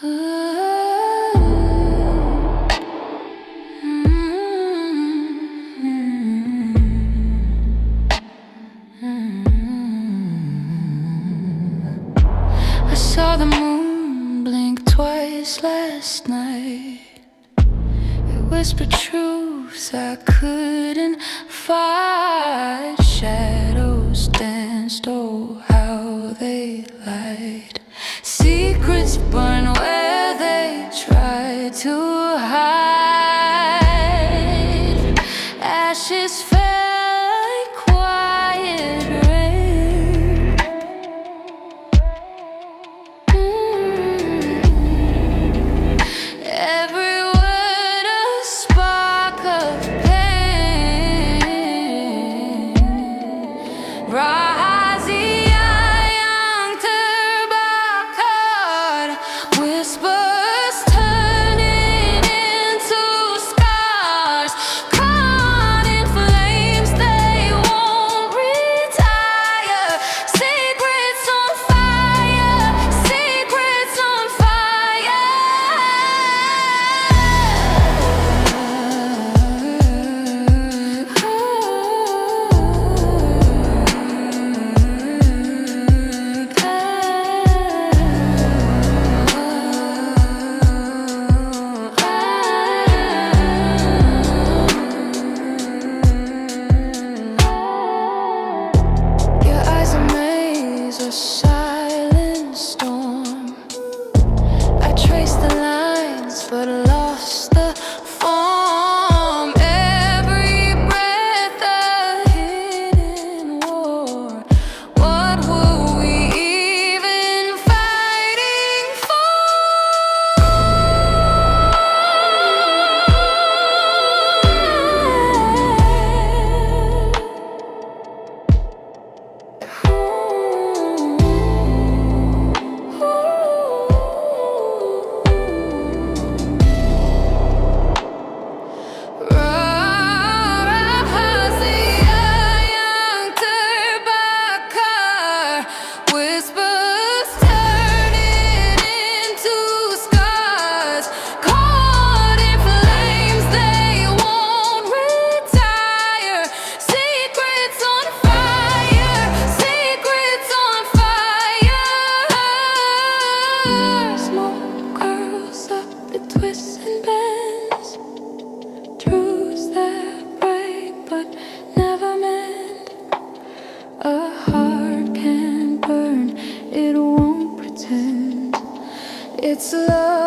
I saw the moon blink twice last night. It whispered truths I couldn't fight. Shadows danced, oh how they lied. Secrets burn where they tried to hide. Ashes fell like quiet rain. Every word a spark of pain. Rise, young turbocard. Whispers turning into scars. Caught in flames, they won't retire. Secrets on fire, secrets on fire. Your eyes amaze a silent storm. I traced the lines but lost the form. Every breath a hidden war. What were we even fighting for? Whispers turning into scars. Caught in flames, they won't retire. Secrets on fire, secrets on fire. Smoke curls up, it twists and bends. Truths that break but never mend. A heart can burn, it won't pretend. It's love.